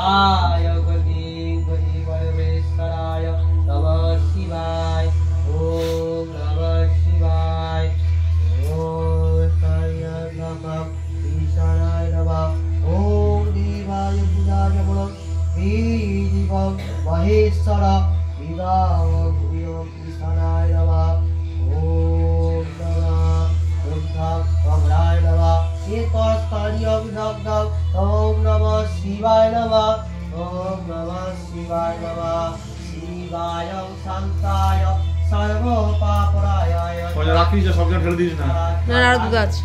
शिवाय गणेश परमेश्वराय नमः शिवाय ओम नमः शिवाय ओम साय नमः ईशानाय नमः ओम देवाय बुधाय नमः देवं महेश्वर विदाय ईशानाय नमः ओम नमः बुद्धाय नमः ओम नमः शिवाय नमः ओम नमः शिवाय नमः शिवाय शांताय सर्व पापराय ওই রাখি যে সবটা ঢেলে দিস না না আর দুধ আছে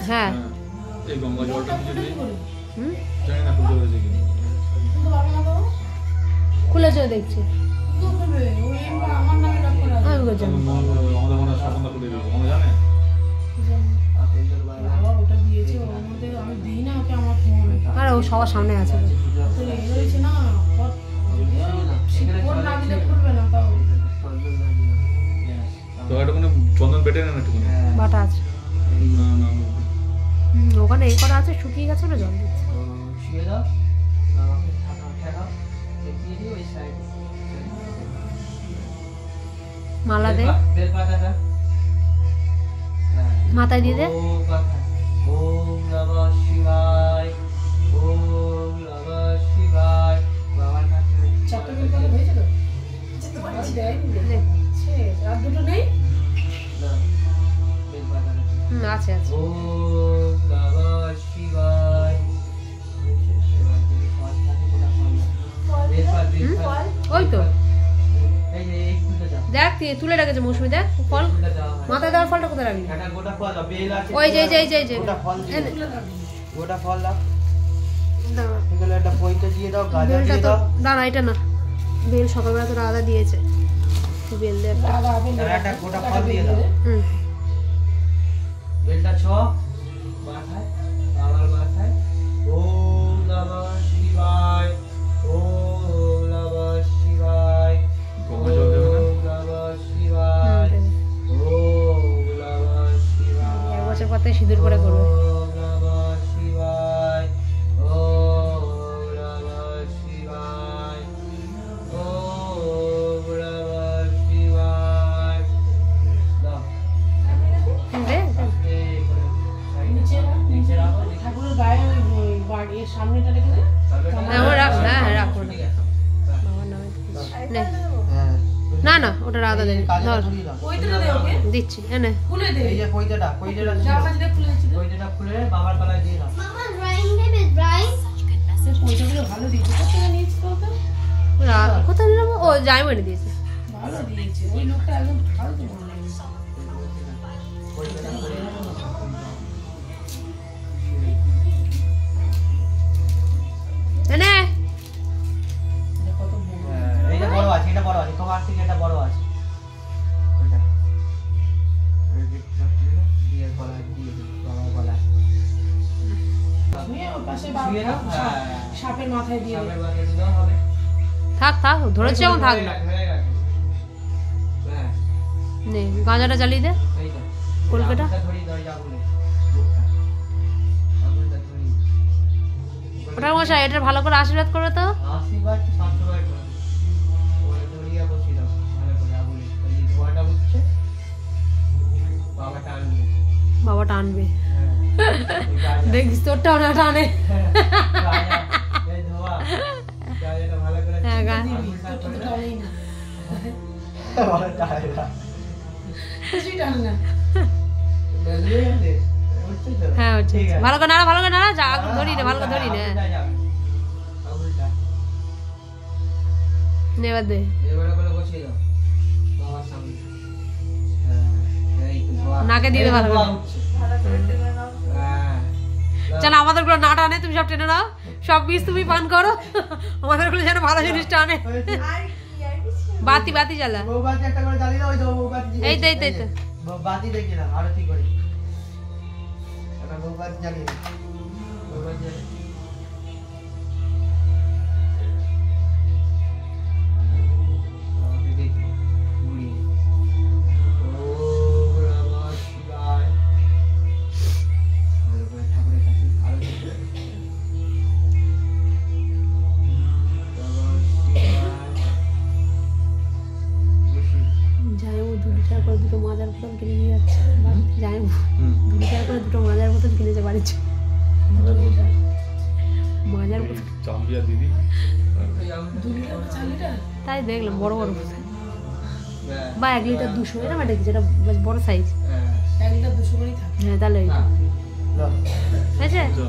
হ্যাঁ এই গঙ্গা জলটা যদি জানি না খুলে গেছে কি খুলেছে দেখছি আমাদের মনে সবন্ধা খুলে দিল আমরা জানে আরে ও সবার সামনে আছে তো এটা কোনো চন্দন বেটে না একটু বাটা আছে না না ওখানে এই করা আছে শুকিয়ে গেছে না জল দিচ্ছে শুয়ে দাও ঠেকাও দেখিয়ে দিও এই সাইড মালা দে বেল পাতাটা মাথায় দিয়ে দে ওম নমঃ শিবায় ওম নমঃ শিবায় বাবার কাছে চারটা বেল পাতা হয়েছে তো যেতে পারছি দেয় ছে আর দুটো নেই না বেল পাতাটা আছে আছে ওম নমঃ শিবায় ওই তো এই যে এই ফুলটা দাও দেখ তুলে রেখেছে মৌসুমি দেখ ফল মাথায় দেওয়ার ফলটা কোথায় রাখলি এটা গোটা ফল দাও বেল আছে ওই যে গোটা ফল দিয়ে গোটা ফল দাও দাঁড়া এগুলো একটা পইতে দিয়ে দাও গাজর বেলটা দিয়ে তো দাও দাঁড়া এটা না বেল সকালবেলা তো রাধা দিয়েছে বেল দে একটা আর একটা গোটা ফল দিয়ে দাও হুম বেলটা ছো মাথায় বাবার মাথায় ওম নমঃ শিবায় ওম নমঃ শিবায় গঙ্গা জল দেবে না ওম নমঃ শিবায় ওম নমঃ শিবায় এক বছর পর থেকে সিঁদুর করে করবে ওম নমঃ শিবায় ওম নমঃ শিবায় ওম নমঃ শিবায় দাও দে নিচে রাখো ঠাকুরের গায়ে ওই বাড়ির সামনেটা রেখে দে হ্যাঁ ও রাখ হ্যাঁ রাখ ওটা বাবার নামে নে হ্যাঁ না না ওটা রাধা দেবে ধর পয়তাটা দে ওকে দিচ্ছি এনে খুলে দে এই যে কইটাটা যা কাছে দে খুলে দিচ্ছি কইটাটা খুলে বাবার গলায় দিয়ে দাও Mama, drawing them is drawing. সে পয়তাগুলো ভালো দিয়েছে কোথা থেকে নিয়েছিস তো কোথায় নিলাম ও যাই মনে দিয়েছে ভালো দিয়েছে ওই লোকটা একদম ভালো তো বললো কইটাটা খুলে এনে কত এইটা বড় আছে এটা বড় আছে তোমার থেকে এটা বড় আছে ওইটা এই যে দিয়ে গলায় দিয়ে দিই বাবার গলায় শুয়ে ওর পাশে শুয়ে দাও হ্যাঁ সাপের মাথায় দিয়ে দে সামনের বাগে দিলেও হবে থাক ধরেছে যখন থাক হয়ে গেছে হ্যাঁ নে গাঁজাটা জ্বালিয়ে দে এই তো কলকাতা? ধরি দরজা খুলে বুকটা আগুনটা ধরি ওটা মশাই এটা ভালো করে আশীর্বাদ করবে তো আশীর্বাদ 700 বার করে ওরে ধরিয়া বসি দাও ভালো করে আগুনে ওই যে ধোঁয়াটা উঠছে বাবা টানবে বাবা টানবে হ্যাঁ দেখিস তোরটাও না টানে এই ধোঁয়া গায়েটা ভালো করে হ্যাঁ গা আগুনটা তো ধরে টানেই না ভালো টানবে কিছুই টানে না বুঝলে গেছে বুঝছিস তো হ্যাঁ হচ্ছে ঠিক আছে ভালো করে নাড়া যা আগুন ধরি না ভালো করে ধরি না নে এবার দে এবারে করে বসিয়ে দাও বাবার সামনে হ্যাঁ এই তো ধোঁয়া নাকে দিয়ে দে ভালো করে। ধোঁয়া উঠছে। হ্যাঁ যেন আমাদেরগুলো না টানে, তুমি সব টেনে নাও, সব বীজ তুমি পান করো, আমাদেরগুলো যেন ভালো জিনিস টানে। বাতি বাতি জ্বালা, বউবাতি একটা করে জ্বালিয়ে দাও, ওই তো বউবাতি এই তো এই তো এই তো। বাতি দেখি না আরতি করে একটা বউবাতি জ্বালিয়ে দাও। বউবাতি জ্বালিয়ে আমি দেখি ঘুরিয়ে। ওম নমঃ শিবায়। ভালো করে ঠাকুরের কাছে আরতি করে। নমঃ শিবায়। বসি। জামাইবাবু 2 লিটার করে দুটো মাজার বোতল কিনে নিয়ে যাচ্ছে। জামাইবাবু 2 লিটার করে দুটো মাজার বোতল কিনেছে বাড়ির জন্য। মাজার বোতল চাম্পিয়া দিদি তাই দেখলাম, বড় বড় বোতল। হ্যাঁ। বা 1 লিটার 200 এরকম একটা যেটা বেশ বড় সাইজ। হ্যাঁ। 1 লিটার 200 করেই থাকে। হ্যাঁ তাহলে ওইটা নাও। হয়েছে। যা।